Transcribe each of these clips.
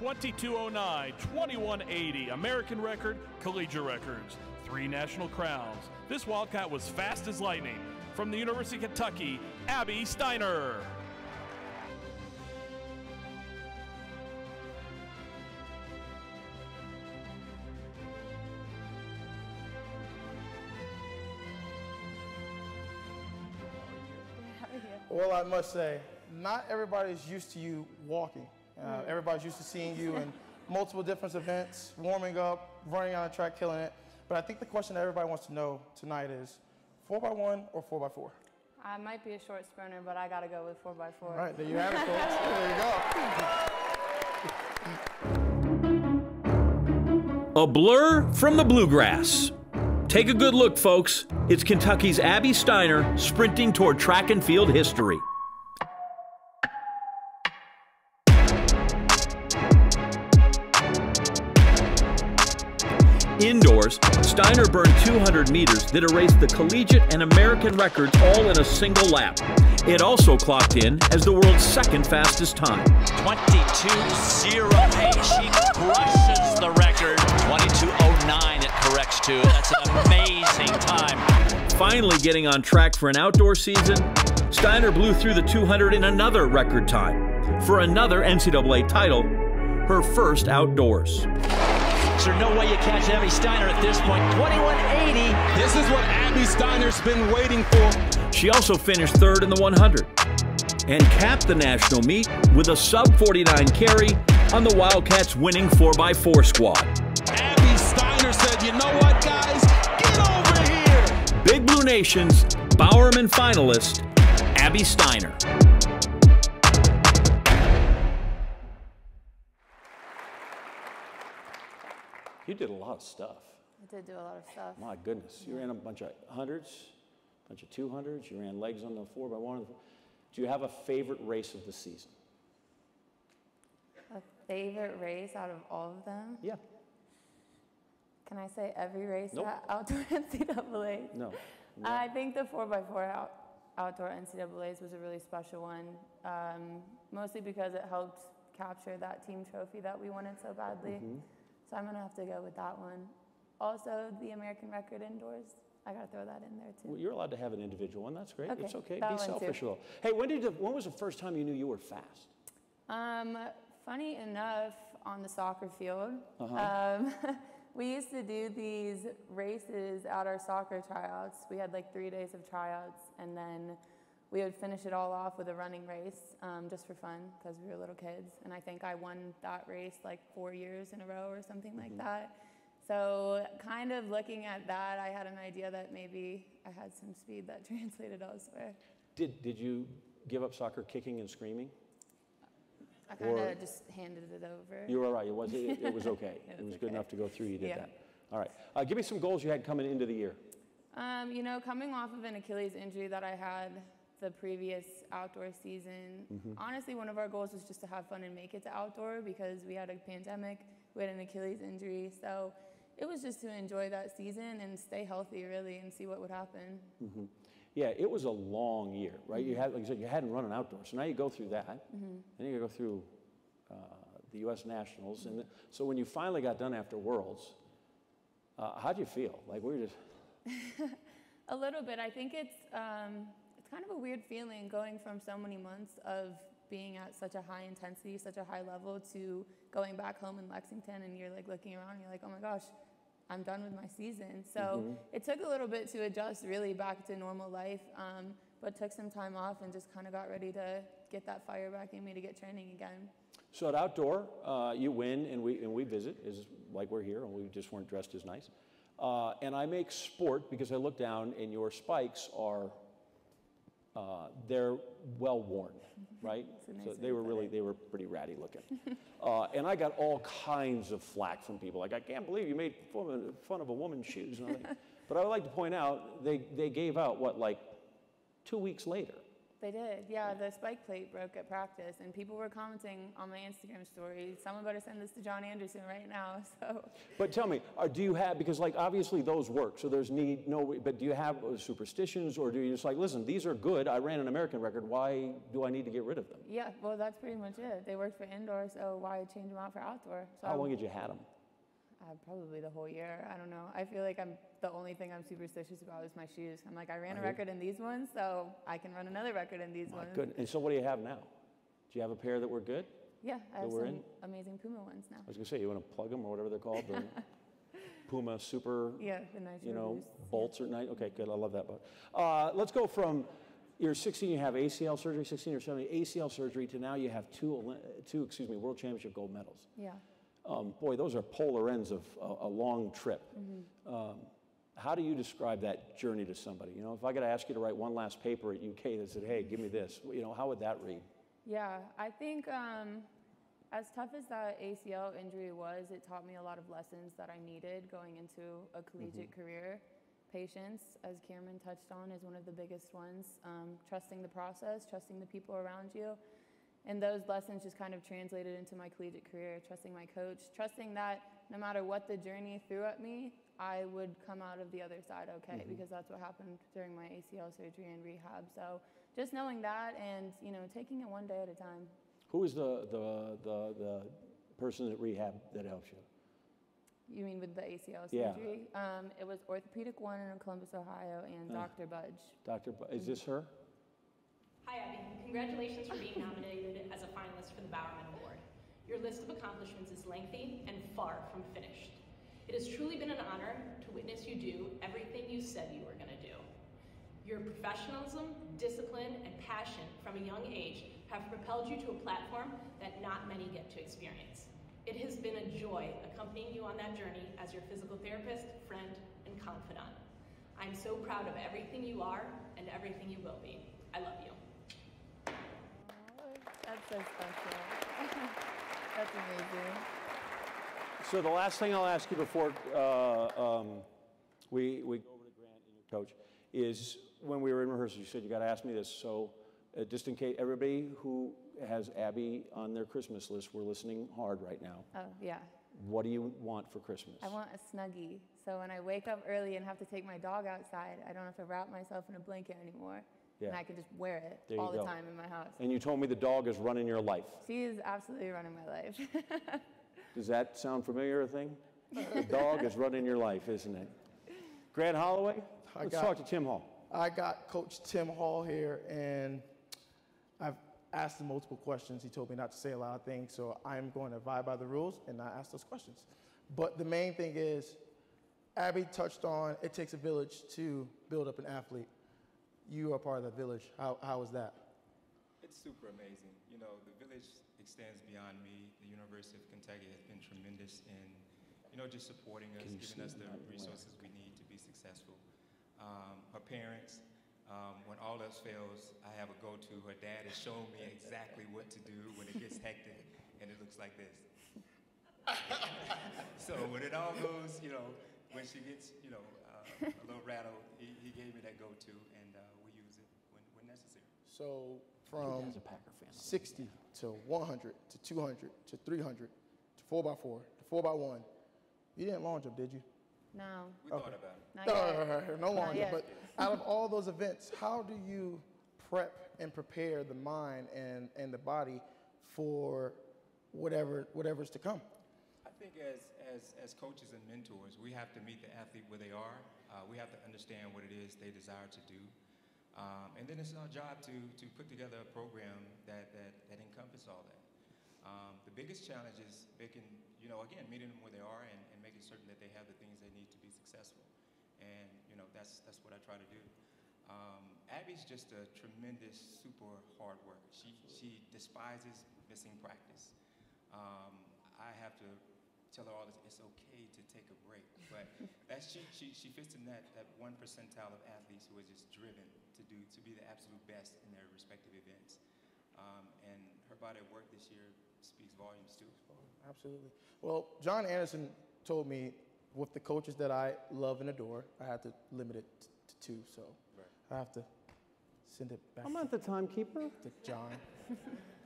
22:09, 21:80, American record, collegiate records, 3 national crowns. This Wildcat was fast as lightning. From the University of Kentucky, Abby Steiner. Well, I must say, not everybody's used to you walking. Everybody's used to seeing you in multiple different events, warming up, running on a track, killing it. But I think the question that everybody wants to know tonight is 4x1 or 4x4? I might be a short sprinter, but I got to go with 4x4. All right, there you have it, folks. There you go. A blur from the bluegrass. Take a good look, folks. It's Kentucky's Abby Steiner sprinting toward track and field history. Indoors, Steiner burned 200 meters that erased the collegiate and American records all in a single lap. It also clocked in as the world's second fastest time. 22:08. She crushes the record. 22:09 it corrects to. That's an amazing time. Finally getting on track for an outdoor season, Steiner blew through the 200 in another record time for another NCAA title, her first outdoors. There's no way you catch Abby Steiner at this point. 21:80. This is what Abby Steiner's been waiting for. She also finished third in the 100 and capped the national meet with a sub-49 carry on the Wildcats' winning 4x4 squad. Abby Steiner said, you know what, guys? Get over here! Big Blue Nation's Bowerman finalist, Abby Steiner. You did a lot of stuff. I did do a lot of stuff. My goodness. You ran a bunch of 100s, a bunch of 200s. You ran legs on the 4x1. Do you have a favorite race of the season? A favorite race out of all of them? Yeah. Can I say every race Nope. at outdoor NCAAs? No. I think the 4x4 outdoor NCAAs was a really special one, mostly because it helped capture that team trophy that we wanted so badly. So I'm going to have to go with that one. Also, the American record indoors. I got to throw that in there, too. Well, you're allowed to have an individual one. That's great. Okay, It's okay. that Be one selfish, too. though. Hey, when was the first time you knew you were fast? Funny enough, on the soccer field, we used to do these races at our soccer tryouts. We had like 3 days of tryouts, and then we would finish it all off with a running race just for fun because we were little kids. And I think I won that race like 4 years in a row or something like that. So kind of looking at that, I had an idea that maybe I had some speed that translated elsewhere. Did you give up soccer kicking and screaming? I kind of just handed it over. You were all right. It was okay. It was good okay. enough to go through. You did that. All right. Give me some goals you had coming into the year. You know, coming off of an Achilles injury that I had the previous outdoor season, honestly, one of our goals was just to have fun and make it to outdoor because we had a pandemic, we had an Achilles injury. So it was just to enjoy that season and stay healthy, really, and see what would happen. Yeah, it was a long year, right? You had, like you said, you hadn't run an outdoor, so now you go through that. Then you go through the U.S. Nationals, and so when you finally got done after Worlds, how'd you feel? Like we were just A little bit. I think it's kind of a weird feeling going from so many months of being at such a high intensity, such a high level, to going back home in Lexington, and you're like looking around, and you're like, oh my gosh, I'm done with my season. So it took a little bit to adjust really back to normal life, but took some time off and just kind of got ready to get that fire back in me to get training again. So at outdoor, you win and we visit, is like we're here, and we just weren't dressed as nice. And I make sport because I look down and your spikes are, they're well worn, right? So they were pretty ratty looking. And I got all kinds of flack from people. Like, I can't believe you made fun of a woman's shoes. But I would like to point out, they gave out, what, like 2 weeks later? They did, yeah. The spike plate broke at practice, and people were commenting on my Instagram story, someone better send this to John Anderson right now, so. But tell me, do you have, because like obviously those work, so there's but do you have superstitions, or do you just like, listen, these are good, I ran an American record, why do I need to get rid of them? Yeah, well, that's pretty much it. They worked for indoor, so why change them out for outdoor? So How long had you had them? Probably the whole year. I don't know. I feel like the only thing I'm superstitious about is my shoes. I'm like, I ran a record in these ones, so I can run another record in these ones. Good. And so what do you have now? Do you have a pair that were good? Yeah, I have some amazing Puma ones now. I was going to say, you want to plug them or whatever they're called? The Puma Super, yeah, the nice boost. bolts or nice. Okay, good. I love that. Let's go from you're 16, you have ACL surgery, 16 or 17, ACL surgery, to now you have two World Championship gold medals. Yeah. Boy, those are polar ends of a long trip. How do you describe that journey to somebody? You know, if I got to ask you to write one last paper at UK that said, hey, give me this, you know, how would that read? Yeah, I think as tough as that ACL injury was, it taught me a lot of lessons that I needed going into a collegiate career. Patience, as Cameron touched on, is one of the biggest ones. Trusting the process, trusting the people around you. And those lessons just kind of translated into my collegiate career, trusting my coach, trusting that no matter what the journey threw at me, I would come out of the other side okay, because that's what happened during my ACL surgery and rehab. So just knowing that and, you know, taking it one day at a time. Who is the person at rehab that helps you? You mean with the ACL Yeah. surgery? It was Orthopedic One in Columbus, Ohio, and Dr. Budge. Is this her? Hi, Abby. Congratulations for being nominated as a finalist for the Bowerman Award. Your list of accomplishments is lengthy and far from finished. It has truly been an honor to witness you do everything you said you were going to do. Your professionalism, discipline, and passion from a young age have propelled you to a platform that not many get to experience. It has been a joy accompanying you on that journey as your physical therapist, friend, and confidant. I'm so proud of everything you are and everything you will be. I love you. That's so special. That's amazing. So the last thing I'll ask you before we go over to Grant and your coach is, when we were in rehearsal, you said you got to ask me this. So just in case everybody who has Abby on their Christmas list, we're listening hard right now. Oh, yeah. What do you want for Christmas? I want a Snuggie. So when I wake up early and have to take my dog outside, I don't have to wrap myself in a blanket anymore. Yeah. And I can just wear it There all you the go. time in my house. And you told me the dog is running your life. She is absolutely running my life. Does that sound familiar, a thing? The dog is running your life, isn't it? Grant Holloway, let's talk to Tim Hall. I got Coach Tim Hall here, and I've asked him multiple questions. He told me not to say a lot of things, so I'm going to abide by the rules and not ask those questions. But the main thing is, Abby touched on it takes a village to build up an athlete. You are part of that village. How is that? It's super amazing. You know, the village extends beyond me. The University of Kentucky has been tremendous in, you know, just supporting us, giving us the resources we need to be successful. Her parents, when all else fails, I have a go-to. Her dad has shown me exactly what to do when it gets hectic, and it looks like this. So when it all goes, you know, when she gets, you know, a little rattled, he gave me that go-to, and we use it when necessary. So from 60 to 100 to 200 to 300 to 4x4 to 4x1, you didn't long jump, did you? No. We thought about it. No long jump. yet. But out of all those events, how do you prep and prepare the mind and the body for whatever's to come? I think as coaches and mentors, we have to meet the athlete where they are. We have to understand what it is they desire to do. And then it's our job to put together a program that encompasses all that. The biggest challenge is making, you know, again, meeting them where they are and making certain that they have the things they need to be successful. And, you know, that's what I try to do. Abby's just a tremendous, super hard worker. She despises missing practice. I have to tell her all this, it's okay to take a break. But she fits in that 1 percentile of athletes who are just driven to be the absolute best in their respective events. And her body of work this year speaks volumes too. Absolutely. Well, John Anderson told me with the coaches that I love and adore, I had to limit it to 2. So I have to send it back I'm not the timekeeper. to John.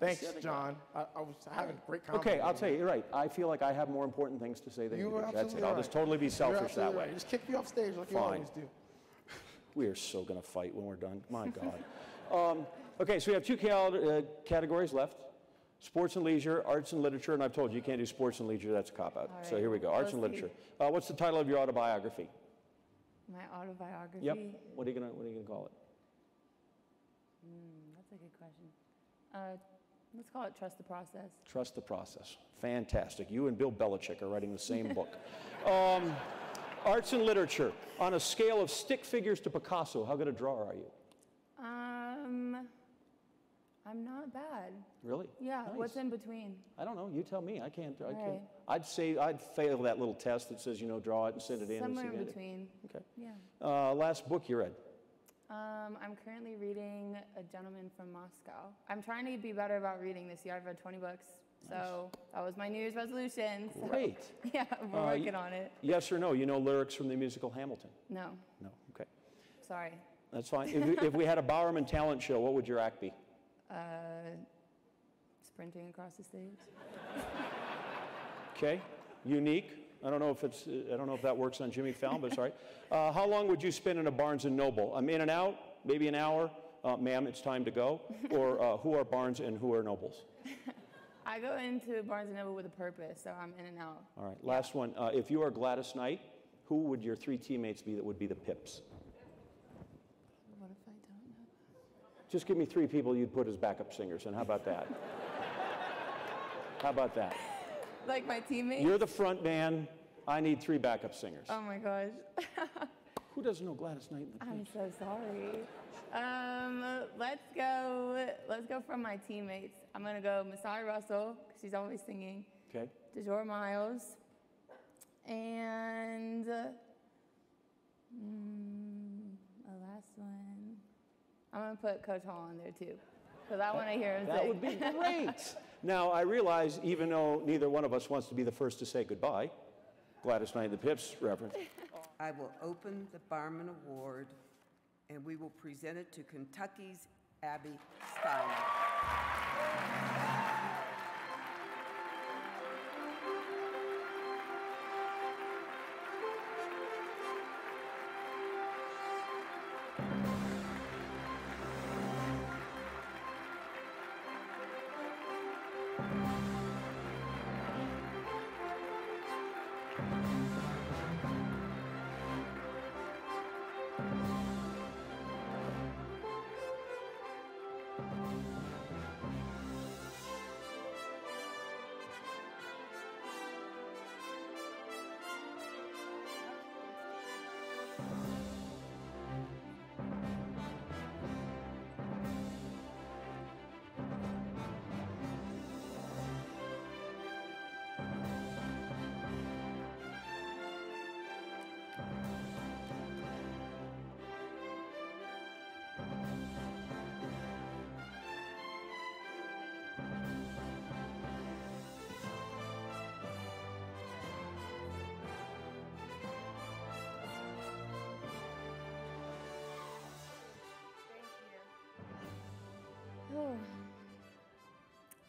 Thanks, John. I was having a great conversation. Okay, I'll tell you, you're right. I feel like I have more important things to say than you do. That's it. I'll just totally be selfish that way. Right. Just kick me off stage like you always do. We are so going to fight when we're done. My God. Okay, so we have two categories left. Sports and leisure, arts and literature, and I've told you can't do sports and leisure, that's a cop-out. Right. So here we go, arts and literature. What's the title of your autobiography? My autobiography? Yep. What are you gonna call it? That's a good question. Let's call it Trust the Process. Trust the Process. Fantastic. You and Bill Belichick are writing the same book. Arts and literature. On a scale of stick figures to Picasso, how good a drawer are you? I'm not bad. Really? Yeah. Nice. What's in between? I don't know. You tell me. I can't. Right. I'd say I'd fail that little test that says, draw it and send it in. Somewhere and in between. Okay. Yeah. Last book you read? I'm currently reading A Gentleman from Moscow. I'm trying to be better about reading this year. I've read 20 books. So that was my New Year's resolution. So, Great. Yeah, we're working on it. Yes or no? You know lyrics from the musical Hamilton? No. No. Okay. Sorry. That's fine. If we had a Bowerman talent show, what would your act be? Sprinting across the stage. Okay. Unique. I don't know if that works on Jimmy Fallon, but it's all right. How long would you spend in a Barnes & Noble? I'm in and out, maybe an hour. Ma'am, it's time to go. Or who are Barnes and who are Nobles? I go into Barnes & Noble with a purpose, so I'm in and out. All right. Last one. If you are Gladys Knight, who would your three teammates be that would be the Pips? What if I don't know? Just give me three people you'd put as backup singers, and how about that? How about that? Like my teammates? You're the front man. I need three backup singers. Oh my gosh. Who doesn't know Gladys Knight and the Pips? I'm so sorry. Let's go from my teammates. I'm gonna go Masai Russell, because she's always singing. Okay. DeJour Miles. And a last one. I'm gonna put Coach Hall in there too, because I want to hear him sing. That would be great. Now, I realize, even though neither one of us wants to be the first to say goodbye, Gladys Knight and the Pips reference. I will open the Bowerman Award, and we will present it to Kentucky's Abby Steiner.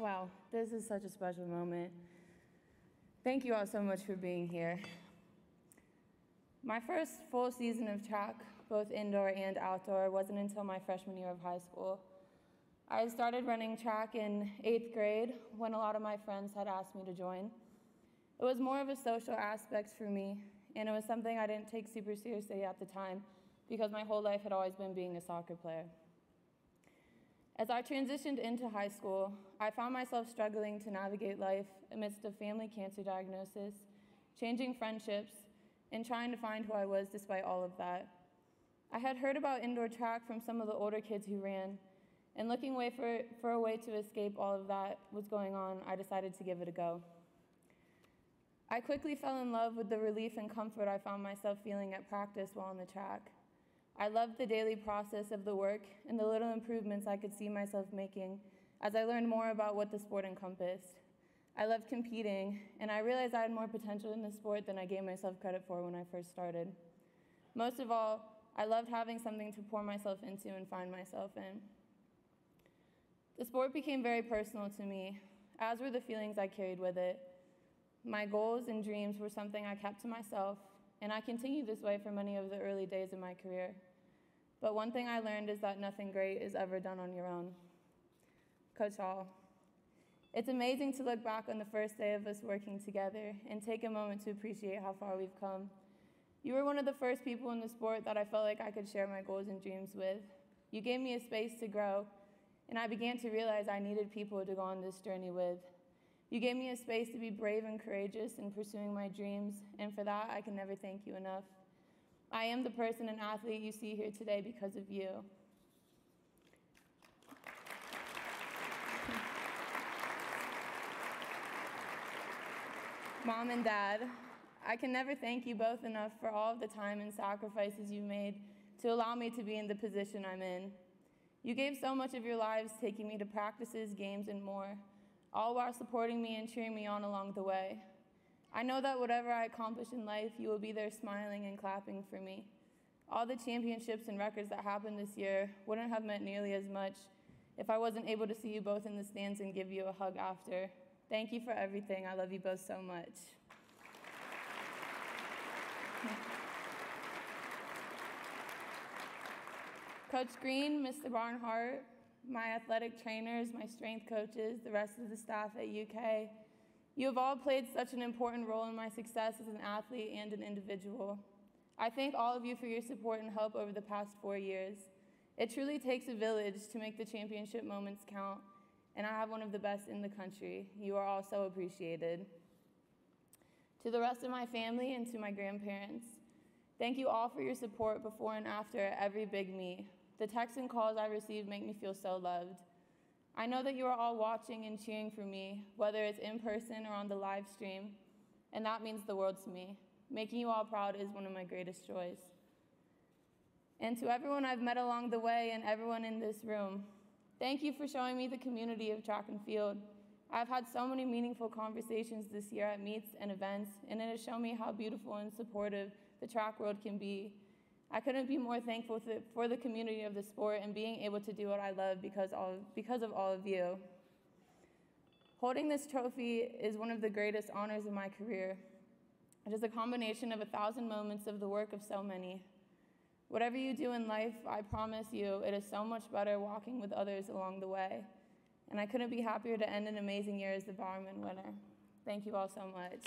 Wow, this is such a special moment. Thank you all so much for being here. My first full season of track, both indoor and outdoor, wasn't until my freshman year of high school. I had started running track in 8th grade when a lot of my friends had asked me to join. It was more of a social aspect for me, and it was something I didn't take super seriously at the time because my whole life had always been being a soccer player. As I transitioned into high school, I found myself struggling to navigate life amidst a family cancer diagnosis, changing friendships, and trying to find who I was despite all of that. I had heard about indoor track from some of the older kids who ran, and looking for a way to escape all of that was going on, I decided to give it a go. I quickly fell in love with the relief and comfort I found myself feeling at practice while on the track. I loved the daily process of the work and the little improvements I could see myself making as I learned more about what the sport encompassed. I loved competing, and I realized I had more potential in the sport than I gave myself credit for when I first started. Most of all, I loved having something to pour myself into and find myself in. The sport became very personal to me, as were the feelings I carried with it. My goals and dreams were something I kept to myself, and I continued this way for many of the early days of my career. But one thing I learned is that nothing great is ever done on your own. Coach Hall, it's amazing to look back on the first day of us working together and take a moment to appreciate how far we've come. You were one of the first people in the sport that I felt like I could share my goals and dreams with. You gave me a space to grow, and I began to realize I needed people to go on this journey with. You gave me a space to be brave and courageous in pursuing my dreams, and for that, I can never thank you enough. I am the person and athlete you see here today because of you. Mom and Dad, I can never thank you both enough for all of the time and sacrifices you made to allow me to be in the position I'm in. You gave so much of your lives taking me to practices, games, and more, all while supporting me and cheering me on along the way. I know that whatever I accomplish in life, you will be there smiling and clapping for me. All the championships and records that happened this year wouldn't have meant nearly as much if I wasn't able to see you both in the stands and give you a hug after. Thank you for everything. I love you both so much. Coach Green, Mr. Barnhart, my athletic trainers, my strength coaches, the rest of the staff at UK, you have all played such an important role in my success as an athlete and an individual. I thank all of you for your support and help over the past 4 years. It truly takes a village to make the championship moments count, and I have one of the best in the country. You are all so appreciated. To the rest of my family and to my grandparents, thank you all for your support before and after every big meet. The texts and calls I received make me feel so loved. I know that you are all watching and cheering for me, whether it's in person or on the live stream, and that means the world to me. Making you all proud is one of my greatest joys. And to everyone I've met along the way and everyone in this room, thank you for showing me the community of track and field. I've had so many meaningful conversations this year at meets and events, and it has shown me how beautiful and supportive the track world can be. I couldn't be more thankful for the community of the sport and being able to do what I love because of all of you. Holding this trophy is one of the greatest honors of my career. It is a combination of 1,000 moments of the work of so many. Whatever you do in life, I promise you, it is so much better walking with others along the way. And I couldn't be happier to end an amazing year as the Bowerman winner. Thank you all so much.